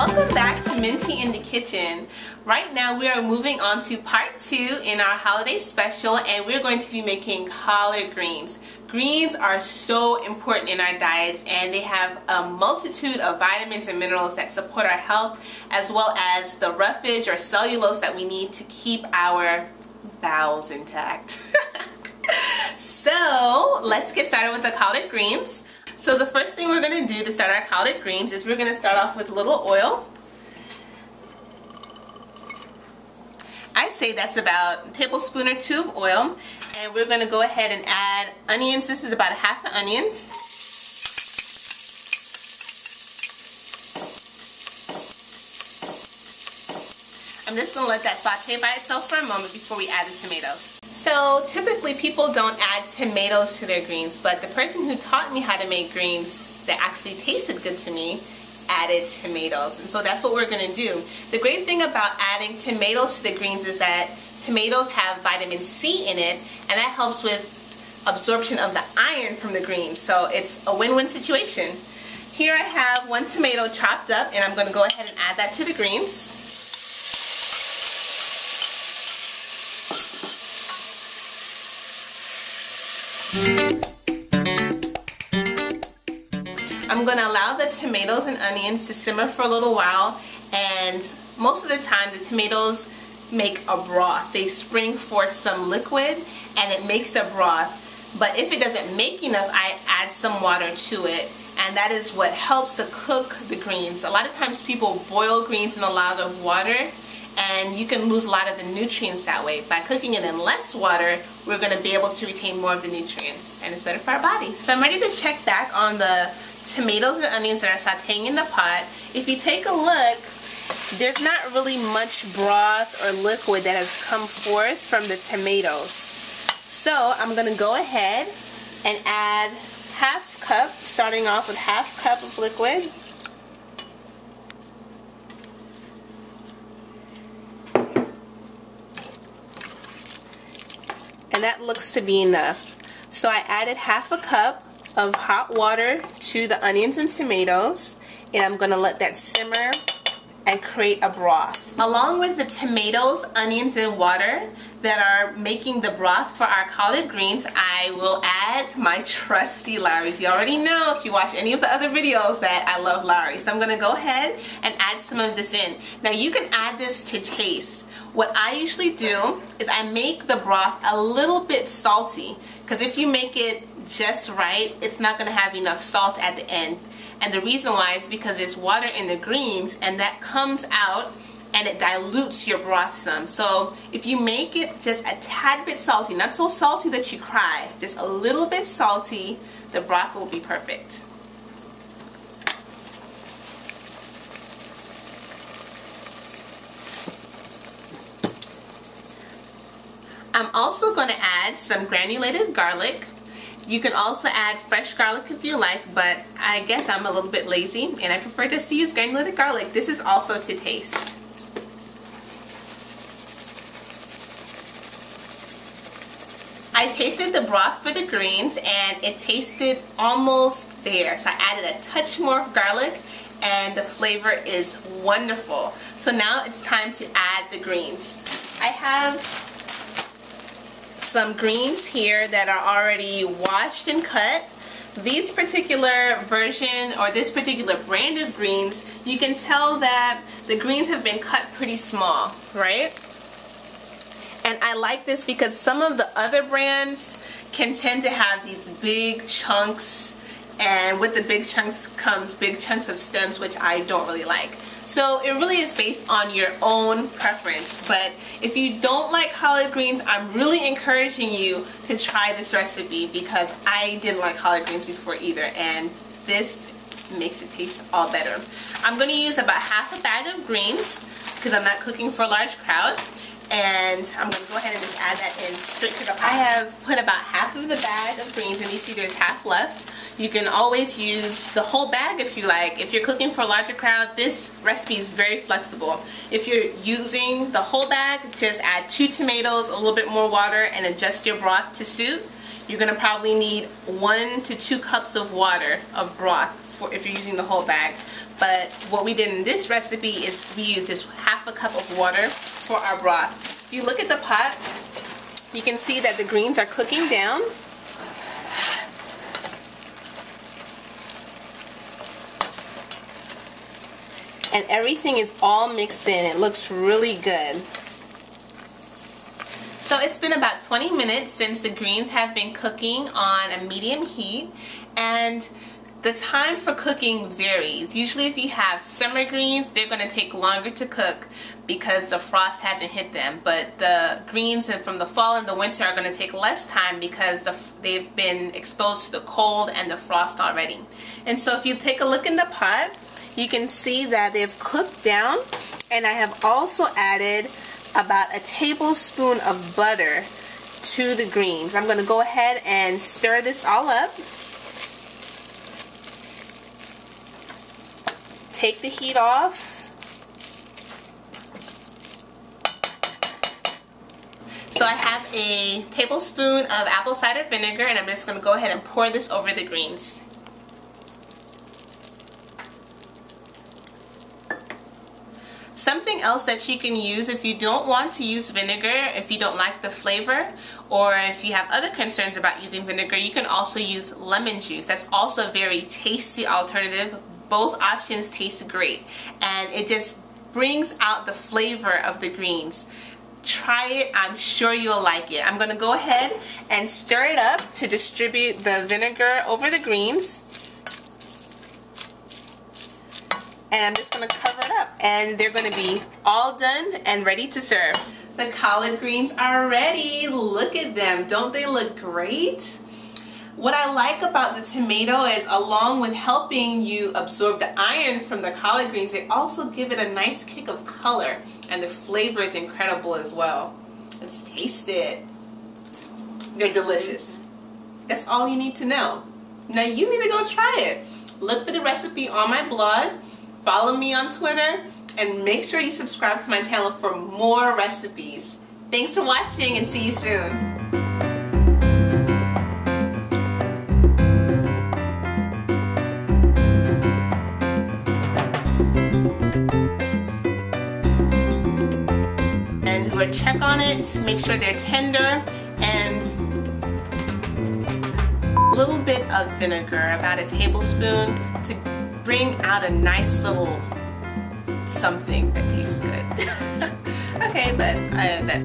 Welcome back to Minty in the Kitchen. Right now we are moving on to part 2 in our holiday special, and we're going to be making collard greens. Greens are so important in our diets, and they have a multitude of vitamins and minerals that support our health, as well as the roughage or cellulose that we need to keep our bowels intact. So let's get started with the collard greens. So the first thing we're going to do to start our collard greens is we're going to start off with a little oil. I'd say that's about a tablespoon or 2 of oil, and we're going to go ahead and add onions. This is about a half an onion. I'm just going to let that saute by itself for a moment before we add the tomatoes. So typically people don't add tomatoes to their greens, but the person who taught me how to make greens that actually tasted good to me added tomatoes, and so that's what we're going to do. The great thing about adding tomatoes to the greens is that tomatoes have vitamin C in it, and that helps with absorption of the iron from the greens, so it's a win-win situation. Here I have 1 tomato chopped up, and I'm going to go ahead and add that to the greens. I'm going to allow the tomatoes and onions to simmer for a little while, and most of the time the tomatoes make a broth. They spring forth some liquid and it makes a broth, but if it doesn't make enough, I add some water to it, and that is what helps to cook the greens. A lot of times people boil greens in a lot of water, and you can lose a lot of the nutrients that way. By cooking it in less water, we're going to be able to retain more of the nutrients, and it's better for our bodies. So I'm ready to check back on the tomatoes and onions that are sauteing in the pot. If you take a look, there's not really much broth or liquid that has come forth from the tomatoes. So I'm going to go ahead and add half cup, starting off with half cup of liquid. And that looks to be enough. So I added half a cup of hot water to the onions and tomatoes, and I'm going to let that simmer and create a broth. Along with the tomatoes, onions, and water that are making the broth for our collard greens, I will add my trusty Lowry's. You already know, if you watch any of the other videos, that I love Lowry's. So I'm going to go ahead and add some of this in. Now you can add this to taste. What I usually do is I make the broth a little bit salty, because if you make it just right, it's not going to have enough salt at the end. And the reason why is because there's water in the greens, and that comes out and it dilutes your broth some. So if you make it just a tad bit salty, not so salty that you cry, just a little bit salty, the broth will be perfect. I'm also going to add some granulated garlic. You can also add fresh garlic if you like, but I guess I'm a little bit lazy and I prefer just to use granulated garlic. This is also to taste. I tasted the broth for the greens and it tasted almost there. So I added a touch more of garlic and the flavor is wonderful. So now it's time to add the greens. I have some greens here that are already washed and cut. These particular version, or this particular brand of greens, you can tell that the greens have been cut pretty small, right? And I like this because some of the other brands can tend to have these big chunks, and with the big chunks comes big chunks of stems, which I don't really like. So it really is based on your own preference, but if you don't like collard greens, I'm really encouraging you to try this recipe, because I didn't like collard greens before either, and this makes it taste all better. I'm going to use about half a bag of greens because I'm not cooking for a large crowd, and I'm going to go ahead and just add that in straight to the pot. I have put about half of the bag of greens, and you see there's half left. You can always use the whole bag if you like. If you're cooking for a larger crowd, this recipe is very flexible. If you're using the whole bag, just add 2 tomatoes, a little bit more water, and adjust your broth to suit. You're going to probably need 1 to 2 cups of water of broth if you're using the whole bag. But what we did in this recipe is we used just half a cup of water for our broth. If you look at the pot, you can see that the greens are cooking down. And everything is all mixed in. It looks really good. So it's been about 20 minutes since the greens have been cooking on a medium heat, and the time for cooking varies. Usually if you have summer greens, they're going to take longer to cook because the frost hasn't hit them, but the greens from the fall and the winter are going to take less time because they've been exposed to the cold and the frost already. And so if you take a look in the pot, you can see that they've cooked down, and I have also added about a tablespoon of butter to the greens. I'm going to go ahead and stir this all up. Take the heat off. So I have a tablespoon of apple cider vinegar, and I'm just going to go ahead and pour this over the greens. Something else that you can use if you don't want to use vinegar, if you don't like the flavor, or if you have other concerns about using vinegar, you can also use lemon juice. That's also a very tasty alternative. Both options taste great, and it just brings out the flavor of the greens. Try it. I'm sure you'll like it. I'm going to go ahead and stir it up to distribute the vinegar over the greens. And I'm just going to cover it up, and they're going to be all done and ready to serve. The collard greens are ready. Look at them. Don't they look great? What I like about the tomato is, along with helping you absorb the iron from the collard greens, they also give it a nice kick of color, and the flavor is incredible as well. Let's taste it. They're delicious. That's all you need to know. Now you need to go try it. Look for the recipe on my blog. Follow me on Twitter, and make sure you subscribe to my channel for more recipes. Thanks for watching, and see you soon. And we'll check on it, make sure they're tender, and a little bit of vinegar, about a tablespoon, to bring out a nice little something that tastes good. Okay, but that